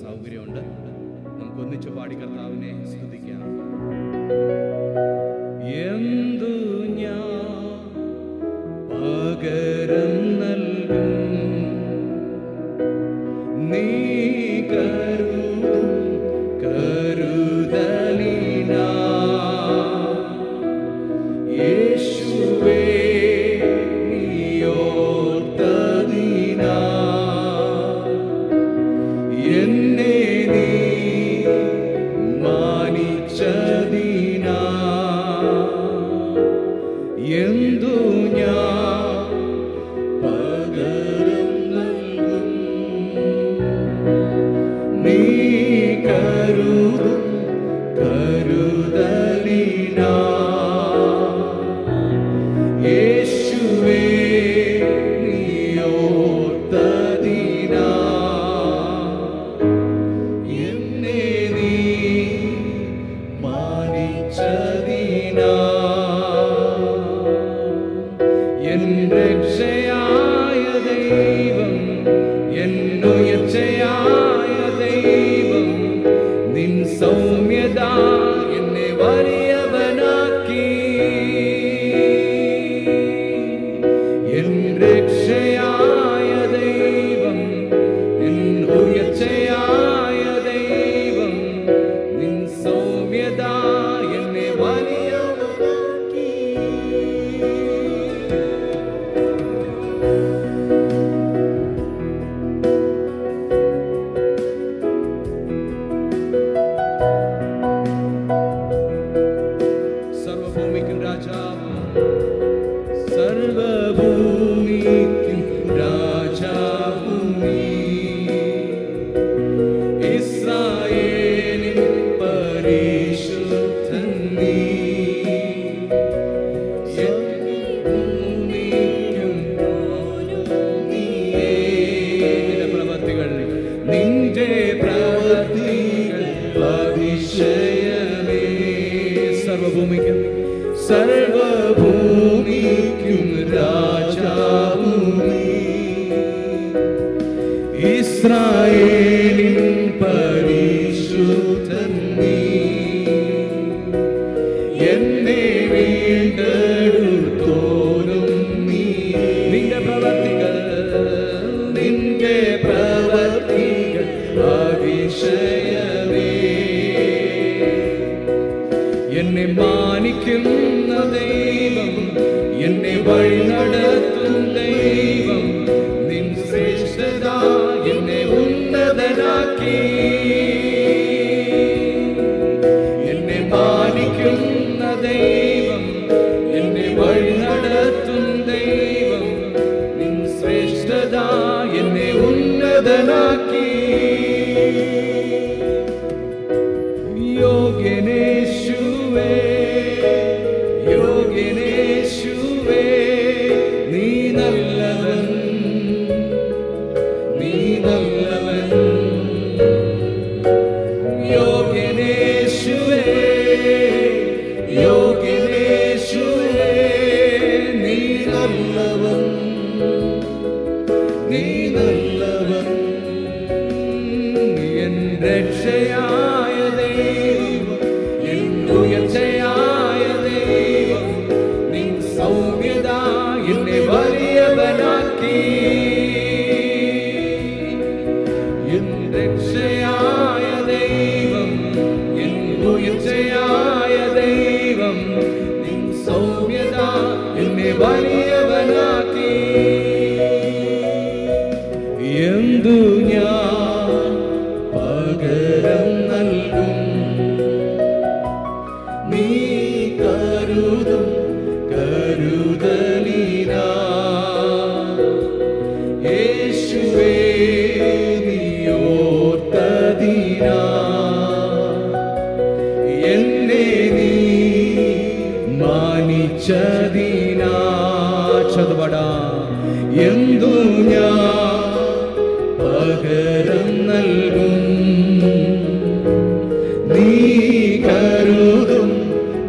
സൗകര്യമുണ്ട്. നമുക്ക് ഒന്നിച്ചു പാടി കർത്താവിനെ സ്തുതിക്കാം. എന്തു ഞാൻ പകരം നൽകും നീ കരുതും കരുതലിനാ യേശുവേ നീയോർത്തതിനാ എന്നെ നീ മാനിച്ചതിനാ എന്തു ഞാൻ പകരം നൽകും നീ കരുതും കരുതലിനാ യേശുവേ നീയോർത്തതിനാ എന്നെ നീ മാനിച്ചതിനാ എൻ രക്ഷയായ ദൈവം എന്നുയർച്ചയായ ദൈവം നിൻ സൗമ്യത എന്നെ വലിയവനാക്കി എൻ രക്ഷയായ ദൈവം എൻ ഉയർച്ചയായ ദൈവം നിൻ സൗമ്യത എന്നെ വലിയവനാക്കി സർവഭൂമിക്കും രാജാവും സർവഭൂമിക്കും രാജാവും നീ ഇസ്രായേലിൻ പരിശുദ്ധൻ നീ ഭൂമിക്കും നീയേ നിന്റെ പ്രവൃത്തികൾ അതിശയമേ സർവഭൂമിക്കും സർവഭൂമിക്കും രാജാവും നീ ഇസ്രായേലിൻ പരിശുദ്ധൻ നീ എന്നെ വീണ്ടെടുത്തോരും നീ നിന്റെ പ്രവൃത്തികൾ അതിശയമേ എന്നെ മാനിക്കുന്ന ദൈവം എന്നെ വഴി നടത്തും ദൈവം നിൻ ശ്രേഷ്ഠത എന്നെ ഉന്നതനാക്കി എന്നെ മാനിക്കുന്ന ദൈവം എന്നെ വഴി നടത്തും ദൈവം നിൻ ശ്രേഷ്ഠത എന്നെ ഉന്നതനാക്കി യോഗ്യനേശുവേ യോഗ്യനേശുവേ നീ നല്ലവൻ നീ നല്ലവൻ യോഗ്യനേശുവേ യോഗ്യനേശുവേ നീ നല്ലവൻ നീ നല്ലവൻ എൻ രക്ഷയായ ദൈവം എൻ ഉയർച്ചയായ ദൈവം നിൻ സൗമ്യത എന്നെ വലിയവനാക്കി എൻ രക്ഷയായ ദൈവം എൻ ഉയർച്ചയായ ദൈവം നിൻ സൗമ്യത എന്നെ വലിയവനാക്കി എന്തു ഞാൻ പകരം നൽകും നീ കരുതും കരുതലിനാ യേശുവേ നീയോർത്തതിനാ എന്നെ നീ മാനിച്ചതിനാ ചതുപടാ എന്തു ഞാൻ പകരം നൽകും നീ കരുതും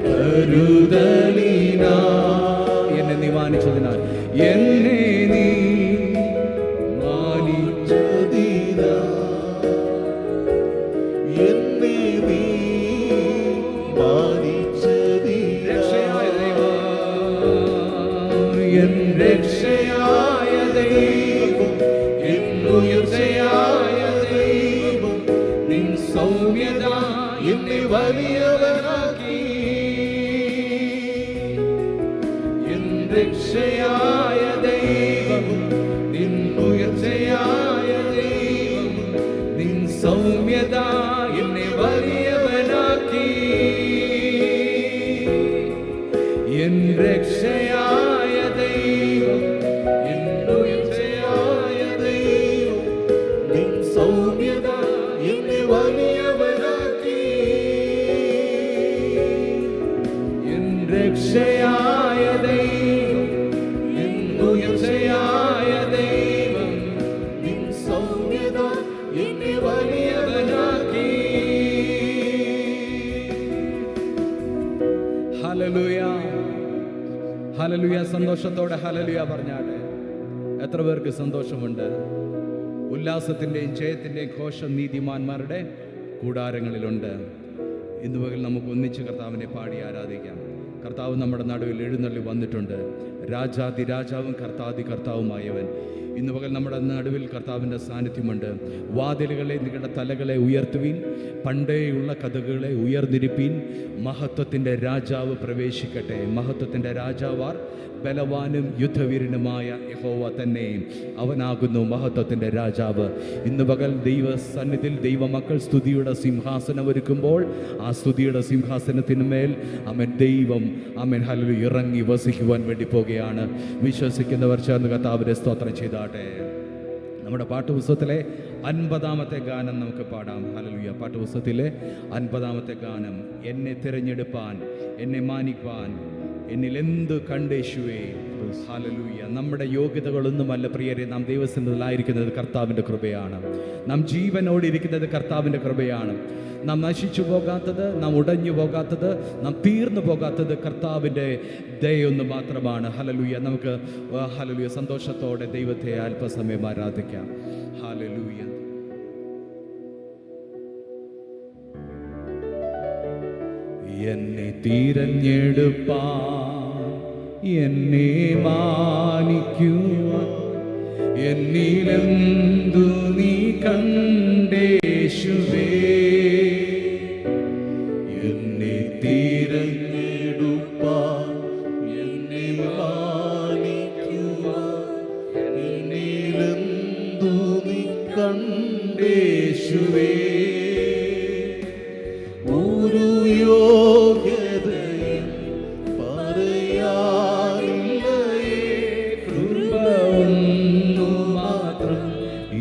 കരുതലിനാ എന്നെ നീ മാനിച്ചതിനാൽ എന്നെ നീ മാനിച്ചതിനാ സൗമ്യത എന്നെ വലിയവനാക്കി. എൻ രക്ഷയായ ദൈവം, നിൻ ഉയർച്ചയായ ദൈവം, നിൻ സൗമ്യത എന്നെ വലിയവനാക്കി. എൻ രക്ഷയായ ദൈവം, എൻ ഉയർച്ചയായ ദൈവം, നിൻ സൗമ്യത എന്നെ വലിയവനാക്കി. എൻ രക്ഷയായ ദൈവം, എൻ ഉയർച്ചയായ ദൈവം, നിൻ സൗമ്യത എന്നെ വലിയവനാക്കി. Hallelujah, hallelujah. സന്തോഷത്തോടെ ഹല്ലേലൂയ പറഞ്ഞാട്ടെ. എത്ര പേർക്ക് സന്തോഷമുണ്ട്? ഉല്ലാസത്തിൻ്റെയും ജയത്തിൻ്റെയും ഘോഷം നീതിമാന്മാരുടെ കൂടാരങ്ങളിലുണ്ട്. ഇന്ന് പകൽ നമുക്ക് ഒന്നിച്ച് കർത്താവിനെ പാടി ആരാധിക്കാം. കർത്താവ് നമ്മുടെ നടുവിൽ എഴുന്നള്ളി വന്നിട്ടുണ്ട്. രാജാതിരാജാവും കർത്താതി കർത്താവുമായവൻ ഇന്ന് പകൽ നമ്മുടെ നടുവിൽ കർത്താവിൻ്റെ സാന്നിധ്യമുണ്ട്. വാതിലുകളെ, നിങ്ങളുടെ തലകളെ ഉയർത്തുവീൻ, പണ്ടേയുള്ള കഥകളെ ഉയർന്നിരിപ്പീൻ. മഹത്വത്തിൻ്റെ രാജാവ് പ്രവേശിക്കട്ടെ. മഹത്വത്തിൻ്റെ രാജാവാർ ബലവാനും യുദ്ധവീരനുമായ യഹോവ തന്നെ, അവനാകുന്നു മഹത്വത്തിൻ്റെ രാജാവ്. ഇന്ന് പകൽ ദൈവസന്നിധിയിൽ ദൈവമക്കൾ സ്തുതിയുടെ സിംഹാസനം ഒരുക്കുമ്പോൾ ആ സ്തുതിയുടെ സിംഹാസനത്തിന്മേൽ അമൻ ദൈവം അമൻ ഹല്ലേലൂയ ഇറങ്ങി വസിക്കുവാൻ വേണ്ടി പോകുകയാണ്. വിശ്വസിക്കുന്നവർ ചേർന്ന് കർത്താവിനെ സ്തോത്രം ചെയ്താട്ടെ. നമ്മുടെ പാട്ടുപുസ്തകത്തിലെ 50-ാമത്തെ ഗാനം നമുക്ക് പാടാം. ഹല്ലേലൂയ. പാട്ടുപുസ്തകത്തിലെ 50-ാമത്തെ ഗാനം, എന്നെ തിരഞ്ഞെടുപ്പാൻ, എന്നെ മാനിപ്പാൻ എന്നിൽ എന്ത് കണ്ടേശുവേ. ഹല്ലേലൂയ. നമ്മുടെ യോഗ്യതകളൊന്നുമല്ല പ്രിയരെ, നാം ദൈവസന്നിധിയിലായിരിക്കുന്നത് കർത്താവിൻ്റെ കൃപയാണ്. നാം ജീവനോടിരിക്കുന്നത് കർത്താവിൻ്റെ കൃപയാണ്. നാം നശിച്ചു പോകാത്തത്, നാം ഉടഞ്ഞു പോകാത്തത്, നാം തീർന്നു പോകാത്തത് കർത്താവിൻ്റെ ദയൊന്ന് മാത്രമാണ്. ഹല്ലേലൂയ. നമുക്ക് ഹല്ലേലൂയ സന്തോഷത്തോടെ ദൈവത്തെ അല്പസമയം ആരാധിക്കാം. ഹല്ലേലൂയ. എന്നെ തിരഞ്ഞെടുപ്പാൻ, എന്നെ മാനിക്കുവാൻ എന്നിലെന്തു നീ കണ്ടേശുവേ. എന്നെ തിരഞ്ഞെടുപ്പാൻ, എന്നെ മാനിക്കുവാൻ എന്നിലെന്തു നീ കണ്ടേശുവേ. ഒരു യോഗ്യതയും പറയാനില്ലയേ, കൃപ ഒന്നു മാത്രം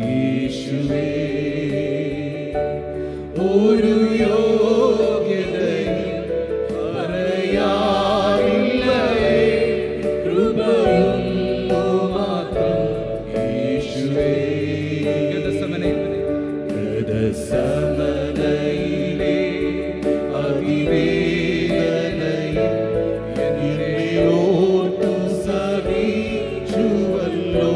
യേശുവേ. ഒരു യോഗ്യതയും പറയാനില്ലയേ, കൃപ ഒന്നു മാത്രം യേശുവേ. ഗതസമനയിലെ അതിവേദനയിൽ എന്നെ ഓർത്തു സഹിച്ചുവല്ലോ.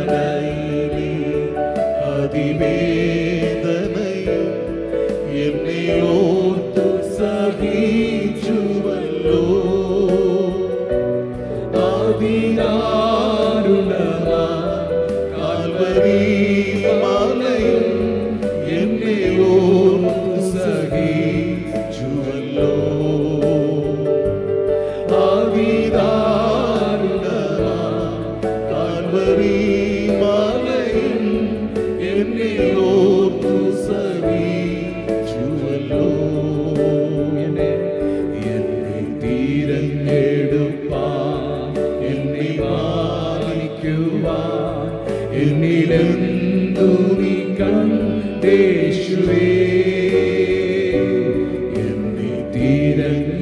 ഗതസമനയിലെ അതിവേദനയിൽ എന്നെ ഓർത്തു സഹിച്ചുവല്ലോ. അതിദാരുണമാ കാൽവരി മലയിൽ എന്നെ ഓർത്തു സഹിച്ചുവല്ലോ. അതിദാരുണമാ കാൽവരി മലയിൽ എന്നെ ഓർത്തു സഹിച്ചുവല്ലോ. എന്നെ തിരഞ്ഞെടുപ്പാൻ, എന്നെ മാനിക്കുവാൻ എന്നിലെന്തു നീ കണ്ടേശുവേ. എന്നെ തിരഞ്ഞെടുപ്പാൻ,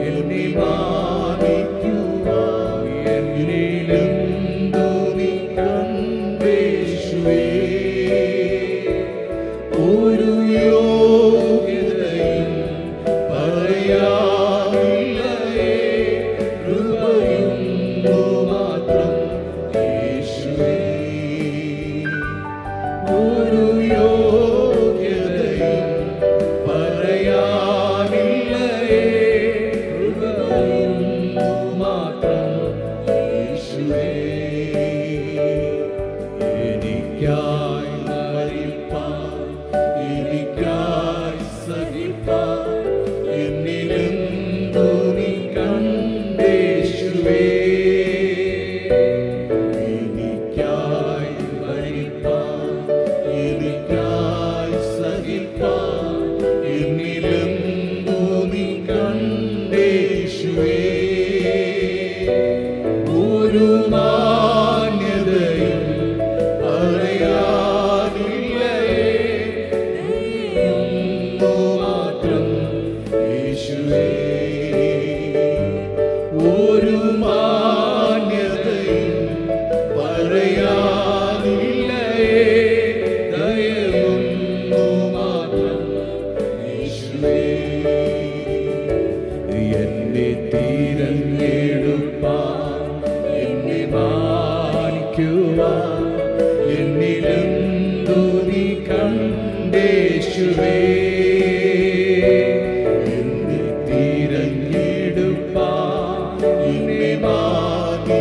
എന്നെ മാനിക്കുവാൻ എന്നിലെന്തു നീ കണ്ടേശുവേ. ഒരു യോഗ്യതയും പറയാനില്ലയേ, കൃപയൊന്നു മാത്രം യേശുവേ. ഒരു യോഗ്യതയും എന്നിലെന്തു നീ കണ്ടേശുവേ എന്നെ തിരഞ്ഞെടുപ്പാൻ എന്നെ മാനിക്കുവാൻ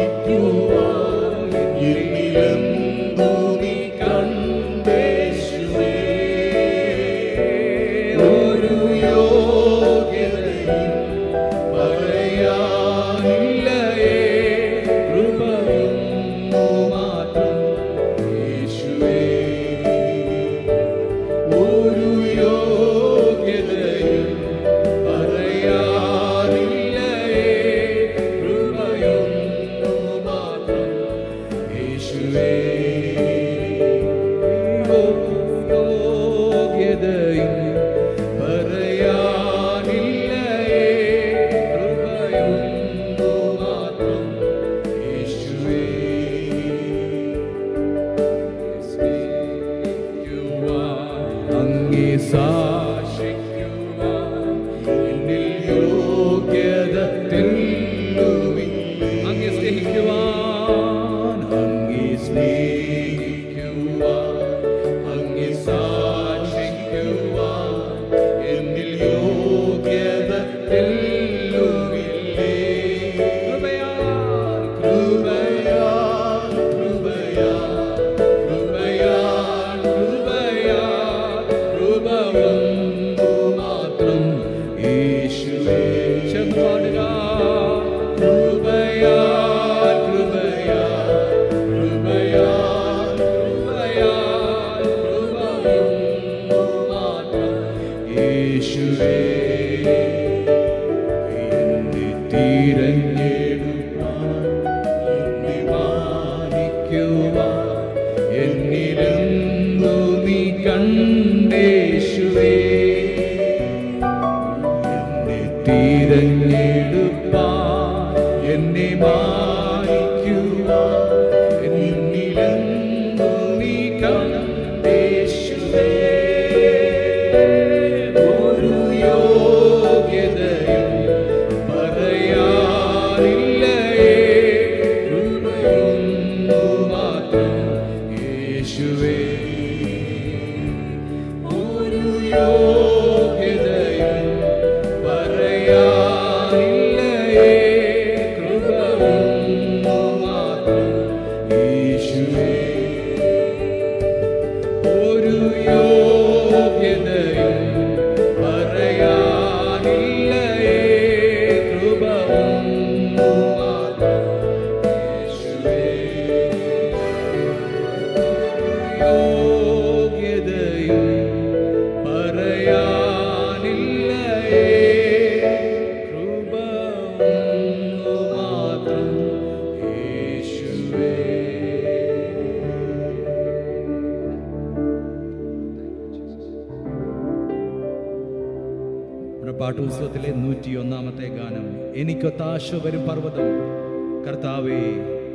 എന്നിലെന്തു നീ കണ്ടേശുവേ ഒരു യോഗ്യതയും പറയാനില്ലയേ കൃപയൊന്നു മാത്രം യേശുവേ ഒരു യോഗ്യതയും പറയാനില്ലയേ കൃപയൊന്നു മാത്രം യേശുവേ യോഗ്യതയും പറയാനില്ലയേ കൃപയൊന്നു മാത്രം യേശുവേ അങ്ങേ സാക്ഷിക്കുവാൻ എന്നിൽ യോഗ്യത തെല്ലുമില്ല അങ്ങേ സ്നേഹിക്കുവാൻ അങ്ങേ സ്നേഹിക്കുവാൻ അങ്ങേ സാക്ഷിക്കുവാൻ എന്നിൽ യോഗ്യത തെല്ലുമില്ലേ കൃപയാൽ കൃപയാൽ കൃപയാൽ കൃപയാൽ കൃപയാൽ കൃപയൊന്നു മാത്രം യേശുവേ ചേർന്ന് പാടുക കൃപയാൽ കൃപയാൽ കൃപയാൽ കൃപയാൽ കൃപയൊന്നു മാത്രം യേശുവേ എന്നെ തിരഞ്ഞെടുപ്പാൻ എന്നെ മാനിക്കുവാൻ എന്നിലെന്തു നീ കണ്ടേശുവേ എന്നെ തിരഞ്ഞെടുപ്പാൻ എന്നെ മാനിക്കുവാൻ എന്നിലെന്തു നീ കണ്ടേശുവേ ഒരു യോഗ്യതയും പറയാനില്ലയേ കൃപയൊന്നു മാത്രം യേശുവേ ഒരു യോഗ്യതയും പറയാനില്ലയേ കൃപയൊന്നു മാത്രം യേശുവേ ഒരു യോഗ്യതയും പറയാനില്ലയേ കൃപയൊന്നു മാത്രം യേശുവേ യോഗ്യതയും പറയാനില്ലയേ കൃപയൊന്നു മാത്രം യേശുവേ പാട്ടുത്സവത്തിലെ 101 ഗാനം എനിക്കൊത്താശ വരും പർവ്വതം കർത്താവേ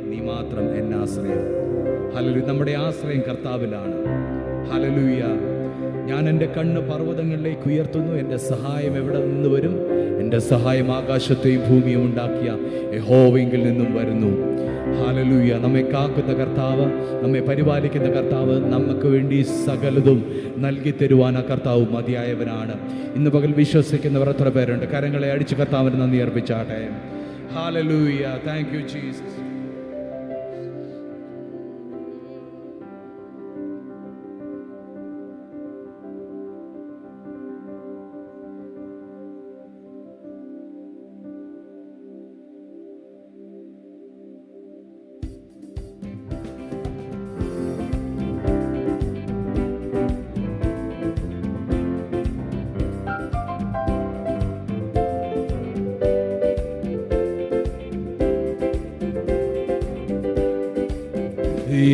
നീ മാത്രം എന്നെ ആശ്രയം ഹല്ലേലൂയ നമ്മുടെ ആശ്രയം കർത്താവിലാണ് ഹല്ലേലൂയ ഞാൻ എൻ്റെ കണ്ണ് പർവ്വതങ്ങളിലേക്ക് ഉയർത്തുന്നു എൻ്റെ സഹായം എവിടെ നിന്ന് വരും എൻ്റെ സഹായം ആകാശത്തെയും ഭൂമിയും ഉണ്ടാക്കിയ യഹോവയിൽ നിന്നും വരുന്നു ഹല്ലേലൂയ നമ്മെ കാക്കുന്ന കർത്താവ് നമ്മെ പരിപാലിക്കുന്ന കർത്താവ് നമുക്ക് വേണ്ടി സകലതും നൽകി തരുവാൻ ആ കർത്താവ് മതിയായവനാണ് ഇന്ന് പകൽ വിശ്വസിക്കുന്നവർ എത്ര പേരുണ്ട് കരങ്ങളെ അടിച്ച് കർത്താവിന് നന്ദി അർപ്പിച്ചാട്ടെ ഹല്ലേലൂയ താങ്ക് യു ജീസസ്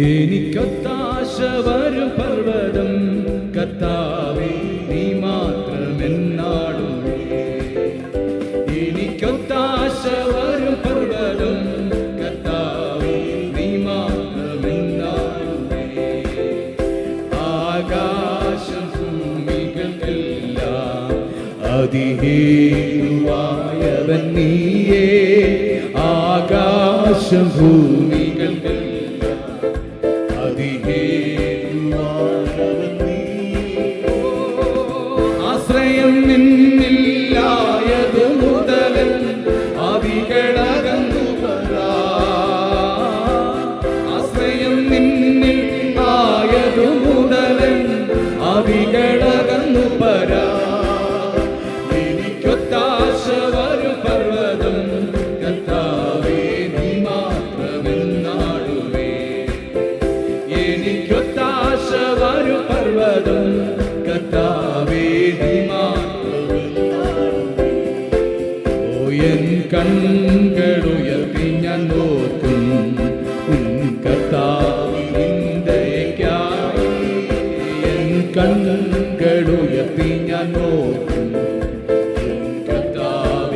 എനിക്കൊത്താശ വരും പർവ്വതം കർത്താവേ നീ മാത്രമെന്നാടുമേ എനിക്കൊത്താശ വരും പർവ്വതം കർത്താവേ നീ മാത്രമെന്നാടുമേ ആകാശം ഭൂമികൾക്കെല്ലാം അതിഹേതുവായവൻ നീയേ ആകാശം ഭൂമികൾക്കെല്ലാം മുതലൻ ആവികളകന്നു പരാ. എനിക്കൊത്താശ വരും പർവ്വതം കർത്താവേ നീ മാത്രമെന്നാടുവേ. എനിക്കൊത്താശ വരും പർവ്വതം കർത്താവേ നീ മാത്രമെന്നാടുവേ. ഓ എൻ കണ്ണുകളുയർത്തി ഞാൻ നോക്കും കർത്താവിന്ദയ്ക്കായി. എൻ കണ്ണുകളുയർത്തി ഞാൻ നോക്കും കർത്താവിന്ദയ്ക്കായി.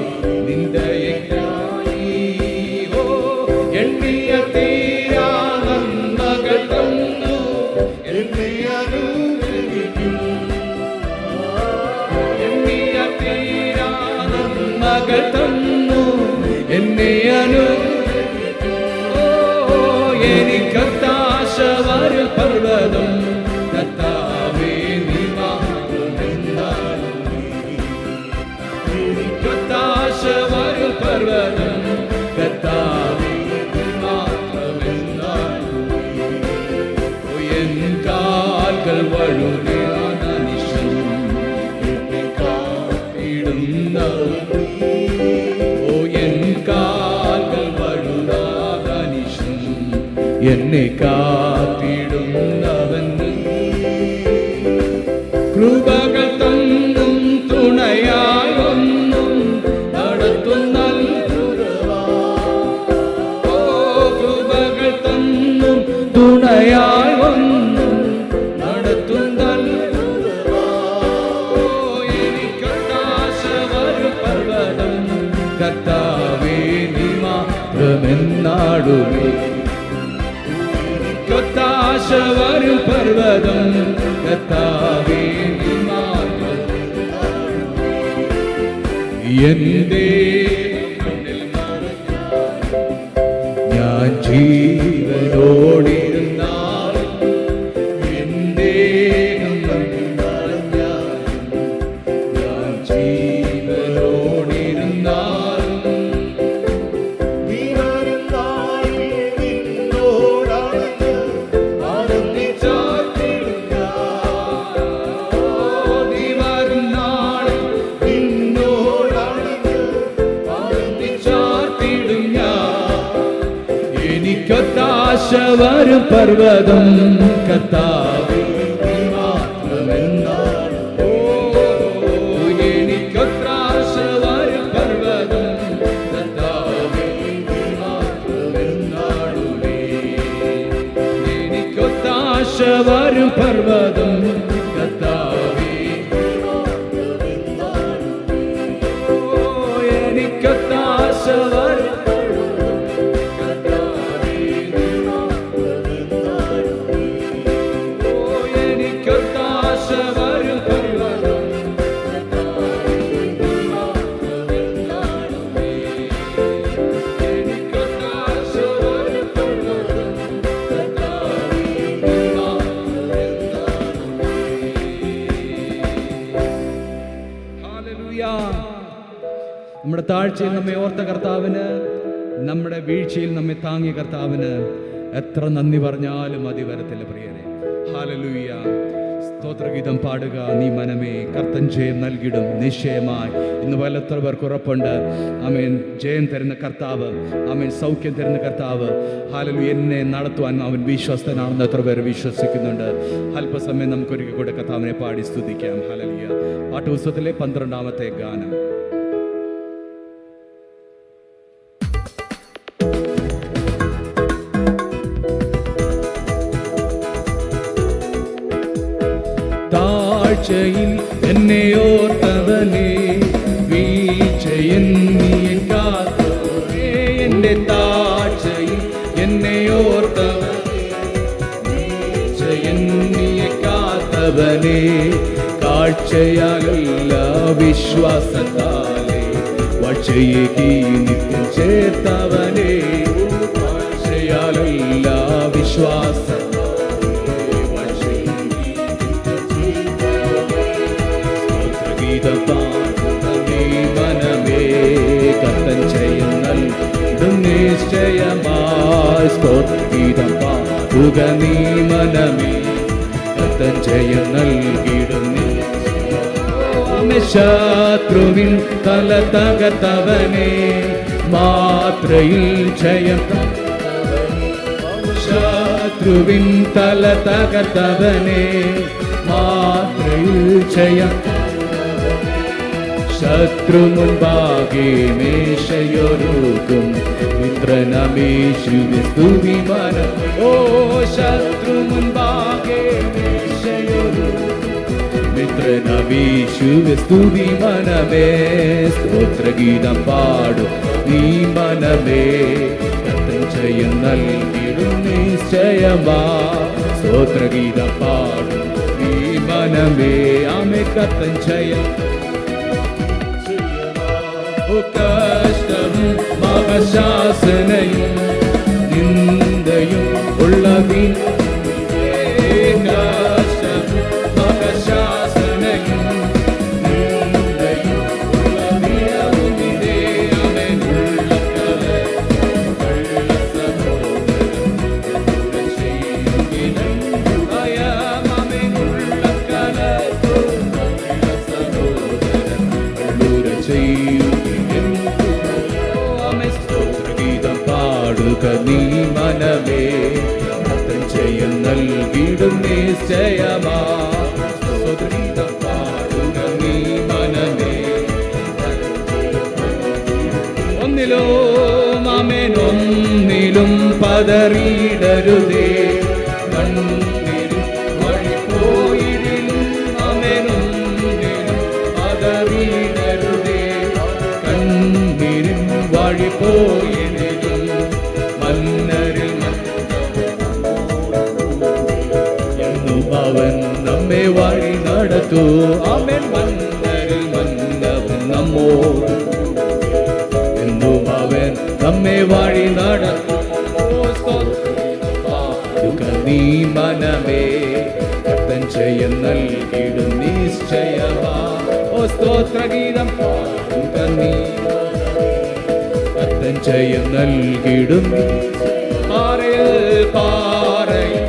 ഓ എണ്ണിയ തീരാ നന്മകൾ തന്നു എന്നെ അനുഗ്രഹിക്കും. എണ്ണിയ തീരാ നന്മകൾ തന്നു എന്നെ അനുഗ്രഹിക്കും. എനിക്കൊത്താശ വരും പർവ്വതം കർത്താവേ നീ മാത്രമെന്നാടുവേ. എനിക്കൊത്താശ വരും പർവ്വതം കർത്താവേ നീ മാത്രമെന്നാടുവേ. എൻ കാൽകൾ വഴുതിയാന നിശം എന്നെ കാത്തിടുന്നവൻ. ഓ എൻ കാൽകൾ വഴുതാത നിശം എന്നെ കാത്തിടുന്നവൻ. കൃപകൾ തന്നും തുണയായി ഒന്നും നടത്തുന്ന കൃപകൾ തന്നും തുണയായി ഒന്നും നടത്തുന്ന എനിക്കൊത്താശ വരും പർവ്വതം കർത്താവേ നീ മാത്രമെന്നാടുവേ. എനിക്കൊത്താശ വരും പർവ്വതം കർത്താവേ നീ മാത്രമെന്നാടുവേ. എന്റെ ഞാൻ ജീവനോടിരുന്നാൽ എന്റെ ഞാൻ ജീവനോടിരുന്നാൽ എനിക്കൊത്താശ വരും പർവ്വതം കർത്താവേ നീ മാത്രമെന്നാടുവേ. എനിക്കൊത്താശ വരും പർവ്വതം കർത്താവേ നീ മാത്രമെന്നാടുവേ. എനിക്കൊത്താശ വരും പർവ്വതം കർത്താവേ നീ മാത്രമെന്നാടുവേ. എനിക്കൊത്താശ വരും നമ്മുടെ താഴ്ചയിൽ നമ്മെ ഓർത്ത കർത്താവിന്, നമ്മുടെ വീഴ്ചയിൽ നമ്മെ താങ്ങിയ കർത്താവിന് എത്ര നന്ദി പറഞ്ഞാലും മതി വരത്തില്ല പ്രിയരെ. ഹല്ലേലൂയ. സ്തോത്രഗീതം പാടുക നീ മനമേ, കർത്തൻ ജയം നൽകിടും നിശ്ചയമായി. ഇന്ന് എത്ര പേർക്ക് ഉറപ്പുണ്ട്, ആമേൻ, ജയം തരുന്ന കർത്താവ്, ആമേൻ, സൗഖ്യം തരുന്ന കർത്താവ്, ഹല്ലേലൂയ, എന്നെ നടത്തുവാൻ അവൻ വിശ്വസ്തനാണെന്ന് എത്ര പേർ വിശ്വസിക്കുന്നുണ്ട്. അല്പസമയം നമുക്കൊരിക്കൽ കൂടെ കർത്താവിനെ പാടി സ്തുതിക്കാം. ഹല്ലേലൂയ. പാട്ടുപുസ്തകത്തിലെ 12ാമത്തെ ഗാനം. താഴ്ചയിൽ എന്നെ ഓർത്തവനേ, വീഴ്ചയെന്നിയെ കാത്തവനേ. എൻ്റെ താഴ്ചയിൽ എന്നെ ഓർത്തവനേ, വീഴ്ചയെന്നിയെ കാത്തവനേ. കാഴ്ചയാലല്ല വിശ്വാസത്താലേ വാഴ്ചയേകി നിത്യം ചേർത്തവനേ. കാഴ്ചയാലല്ല വിശ്വാസ മനമേ, കർത്തൻ ജയം നൽകും നിശ്ചയമായി. സ്തോത്രഗീതം പാടുക നീ മനമേ, കർത്തൻ ജയം നൽകിയിടും നീ. ശത്രുവിൻ തല തകർത്തവനെ മാത്രയിൽ ജയം. ശത്രുവിൻ തല തകർത്തവനെ മാത്രയിൽ ജയം. ശത്രു മുൻപാകെ മേശയൊരുക്കും മിത്രനമേശുവെ സ്തുതിമാനം. ഓ ശത്രു മുൻപാകെ മേശയൊരുക്കും മിത്രനമേശുവെ സ്തുതിമാനമേ. സ്തോത്രഗീതം പാടും നീ മനമേ, കർത്തൻ ജയം നൽകിടും നിശ്ചയമാ. സ്തോത്രഗീതം പാടും നീ മനമേ, ആമേ കർത്തൻ ജയം. കഷ്ടവും മഹാശാസനയും നിന്ദയും ഉള്ളതിൻ. കഷ്ടവും മഹാശാസനയും നിന്ദയും ഉള്ളതിനെ അവനുള്ള നീ മനമേ, കർത്തൻ ജയം നൽകിടും നിശ്ചയമാ. സ്തോത്രഗീതം പാടുക നീ മനമേ. ഒന്നിലോ ആമേൻ ഒന്നിലും പതറിയിടരുതേ. കണ്ണീരും വഴിപോയിടിലും ആമേൻ ഒന്നിലും പതറിയിടരുതേ. കണ്ണീരും വഴിപോയിടിലും അവൻ നമ്മെ വഴി നടത്തൂ. അവൻ മന്നരിൽ മന്നവൻ നമ്മോ എന്നും അവൻ നമ്മെ വഴി നടത്തൂ. നീ മനമേ, കർത്തൻ ജയം നൽകിടും നിശ്ചയമാ. ഓ സ്തോത്രഗീതം പാടുക നീ, കർത്തൻ ജയം നൽകിടും. പാറയിൽ പാറയിൽ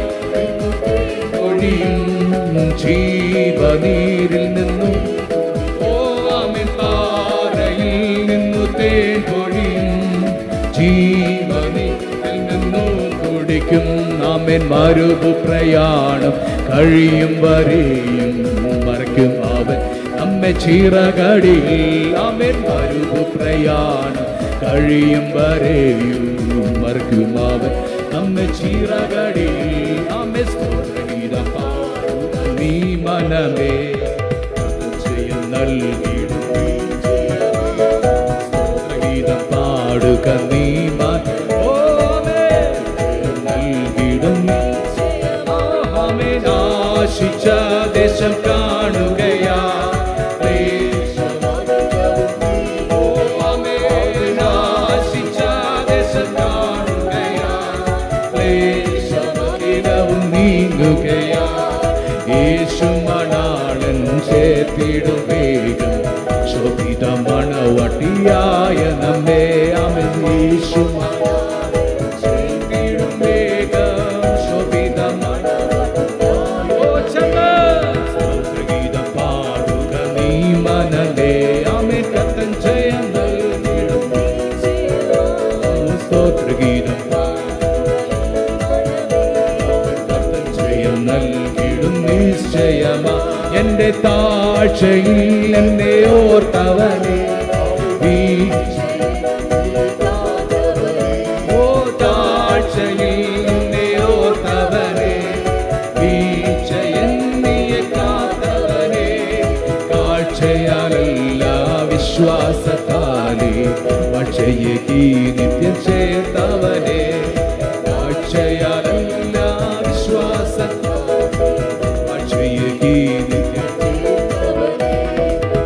ജീവനീരിൽ നിന്നും ആമേൻ പാറയിൽ നിന്നു തേൻ പൊഴിയും. ജീവനീരിൽ നിന്നു കുടിക്കും. ആമേൻ മരുഭു പ്രയാണം കഴിയും വരെയും മറയ്ക്കും അവൻ നമ്മെ ചിറകടിയിൽ. ആമേൻ മരുഭു പ്രയാണം കഴിയും വരെയും മറയ്ക്കും അവൻ നമ്മെ ചിറകടിയിൽ. ആമേൻ സ്തോത്രഗീതം നീ മനമേ, ജയം നൽകിടും സ്തോത്രഗീതം പാടുക നീ നൽകിടും. ആമേൻ ആശിച്ച ദേശം കാണുകയാ. ആമേൻ ആശിച്ച ദേശം കാണുകയാ. ക്ലേശവും നീങ്ങുകയാ. യേശു മണാളൻ ചേർത്തിടും വേഗം ശോഭിത മണവട്ടിയായ നമ്മെ. അവൻ യേശു ചേർത്തിടും വേഗം ശോഭിത സ്തോത്രഗീതം പാടുക നീ മനമേ. ആമേൻ കർത്തൻ ജയം നൽകിടും. സ്തോത്രഗീതം കർത്തൻ ജയം നൽകിടും നിശ്ചയമാ. എന്റെ താഴ്ചയിൽ എന്നെ ഓർത്തവനെ, ഓ താഴ്ചയിൽ എന്നെ ഓർത്തവനെ, വീഴ്ചയെന്നിയെ കാത്തവനെ. കാഴ്ചയാലല്ല വിശ്വാസത്താലെ പക്ഷയേക്ക് നിത്യം ചേർത്തവനെ. കാഴ്ചയാലല്ല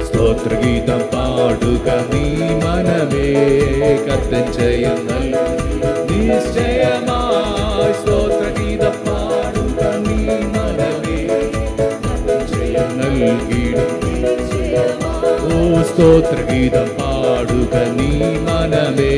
സ്തോത്രഗീതം പാടുക നീ മനമേ, കർത്തൻ ജയം നിശ്ചയമായി. സ്തോത്രഗീതം പാടുക നീ മനമേ, കർത്തൻ ജയം നൽകിടും. ഓ സ്തോത്രഗീതം പാടുക നീ മനമേ,